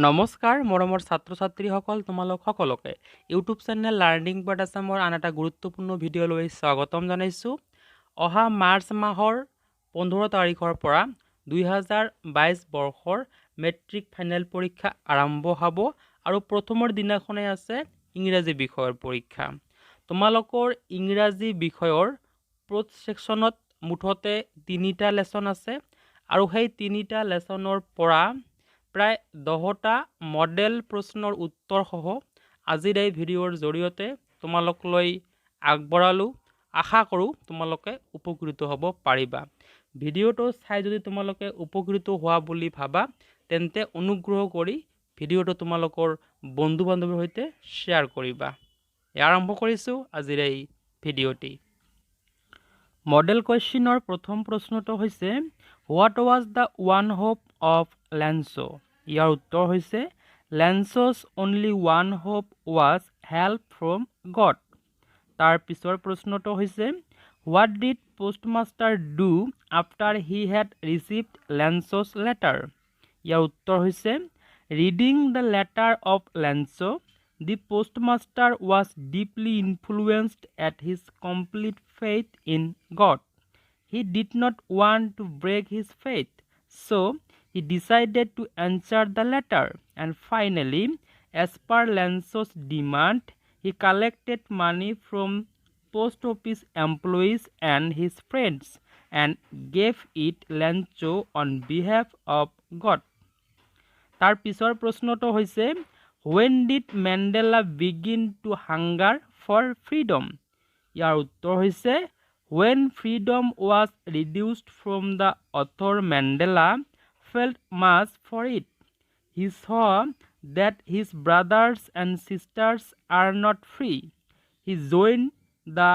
নমস্কাৰ মৰমৰ ছাত্ৰ ছাত্ৰীসকল, তোমালোক সকলোকে ইউটিউব চেনেল লাৰ্ণিং বাট আছামৰ আন এটা গুৰুত্বপূৰ্ণ ভিডিঅ'লৈ স্বাগতম জনাইছোঁ। অহা মাৰ্চ মাহৰ 15 তাৰিখৰ পৰা 2022 বৰ্ষৰ মেট্ৰিক ফাইনেল পৰীক্ষা আৰম্ভ হ'ব আৰু প্ৰথমৰ দিনাখনে আছে ইংৰাজী বিষয়ৰ পৰীক্ষা। তোমালোকৰ ইংৰাজী বিষয়ৰ প্ৰথ ছেকশ্যনত মুঠতে 3টা লেচন আছে আৰু সেই 3টা লেচনৰ পৰা প্ৰায় 10টা মডেল প্ৰশ্নৰ উত্তৰ সহ আজিৰ এই ভিডিঅ'ৰ জৰিয়তে তোমালোকলৈ আগবঢ়ালোঁ। আশা কৰোঁ তোমালোকে উপকৃত হ'ব পাৰিবা। ভিডিঅ'টো চাই যদি তোমালোকে উপকৃত হোৱা বুলি ভাবা তেন্তে অনুগ্ৰহ কৰি ভিডিঅ'টো তোমালোকৰ বন্ধু বান্ধৱীৰ সৈতে শ্বেয়াৰ কৰিবা। আৰম্ভ কৰিছোঁ আজিৰ এই ভিডিঅ'টি। মডেল কুৱেশ্যনৰ প্ৰথম প্ৰশ্নটো হৈছে what was the one hope of Lencho? ইয়াৰ উত্তৰ হৈছে Lencho's only one hope was help from God. তাৰ পিছৰ প্ৰশ্নটো হৈছে what did postmaster do after he had received Lencho's letter? ইয়াৰ উত্তৰ হৈছে reading the letter of Lencho the postmaster was deeply influenced at his complete faith in God. He did not want to break his faith, so he decided to answer the letter. And finally, as per Lencho's demand, he collected money from post office employees and his friends and gave it Lencho on behalf of God. তাৰ পিছৰ প্ৰশ্নটো হৈছে When did Mandela begin to hunger for freedom? ইয়াৰ উত্তৰ হৈছে When freedom was reduced from the author Mandela felt much for it. He saw that his brothers and sisters are not free. He joined the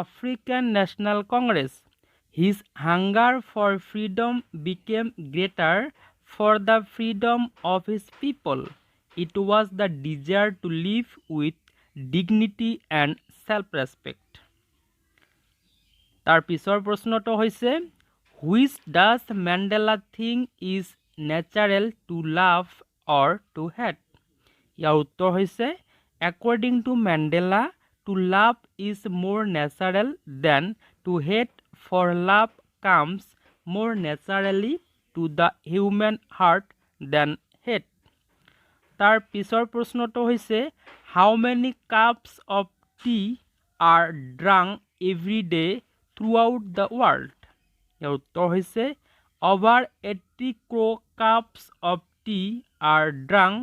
African National Congress. His hunger for freedom became greater for the freedom of his people. It was the desire to live with dignity and self-respect. তাৰ পিছৰ প্ৰশ্নটো হৈছে Which does Mandela think is natural to love or to hate? ইয়াৰ উত্তৰ হৈছে According to Mandela, to love is more natural than to hate, for love comes more naturally to the human heart than hate. তাৰ পিছৰ প্ৰশ্নটো হৈছে How many cups of tea are drunk every day throughout the world? ইয়াৰ উত্তৰ হৈছে Over 80 crore cups of tea are drunk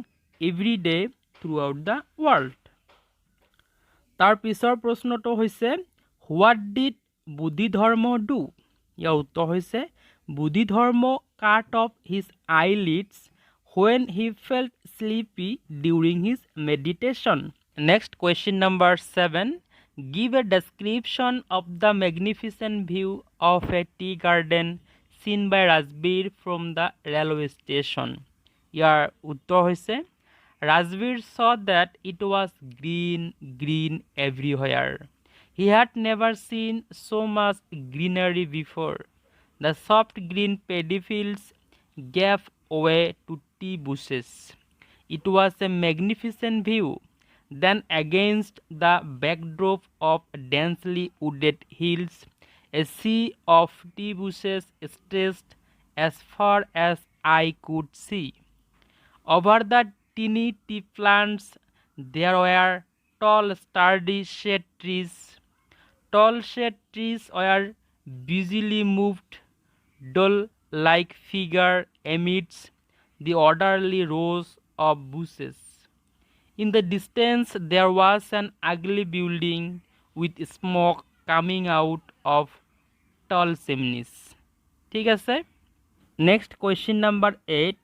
every day throughout the world. তাৰ পিছৰ প্ৰশ্নটো হৈছে What did বুদ্ধিধৰ্ম do? ইয়াৰ উত্তৰ হৈছে বুদ্ধিধৰ্ম cut off his eyelids when he felt sleepy during his meditation. Next, question number 7. Give a description of the magnificent view of a tea garden seen by Rajbir from the railway station. ইয়াৰ উত্তৰ হৈছে Rajbir saw that it was green everywhere. He had never seen so much greenery before. The soft green paddy fields gave way to tea bushes. It was a magnificent view. Then against the backdrop of densely wooded hills, a sea of tea bushes stretched as far as I could see. Over the teeny tea plants, there were tall, sturdy shade trees. Tall shade trees were busily moved, doll-like figure amidst the orderly rows of bushes. In the distance, there was an ugly building with smoke coming out of tall chimneys. ঠিক আছে? Next, question number 8.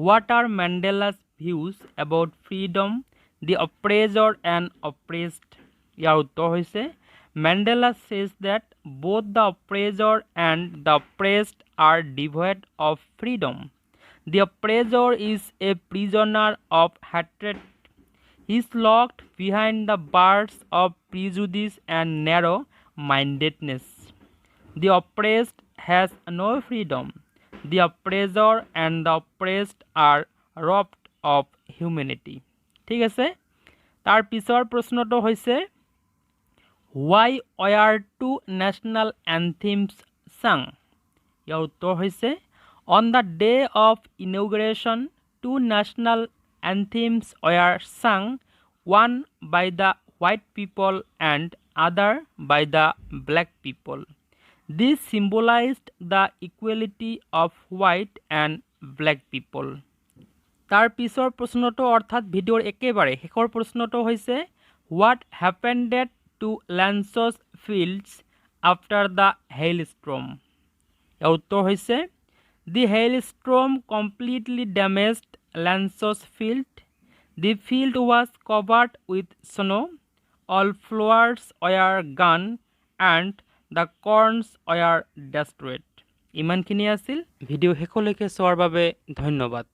What are Mandela's views about freedom, the oppressor and oppressed? ইয়াৰ উত্তৰ হৈছে Mandela says that both the oppressor and the oppressed are devoid of freedom. The oppressor is a prisoner of hatred. He is locked behind the bars of prejudice and narrow-mindedness. The oppressed has no freedom. The oppressor and the oppressed are robbed of humanity. ঠিক আছে, তাৰ পিছৰ প্ৰশ্নটো হৈছে why were two national anthems sung? ইয়াৰ উত্তৰ হৈছে on the day of inauguration two national anthems were sung, one by the white people and other by the black people. This symbolized the equality of white and black people. তাৰ পিছৰ প্ৰশ্নটো অৰ্থাৎ ভিডিঅ'ৰ একেবাৰে শেষৰ প্ৰশ্নটো হৈছে what happened to Lencho's fields after the hailstorm? ইয়াৰ উত্তৰ হৈছে the hailstorm completely damaged Lencho's field. The field was covered with snow, all flowers were gone and the corns were destroyed. ইমানখিনি আছিল ভিডিঅ' শেষলৈকে চোৱাৰ বাবে ধন্যবাদ।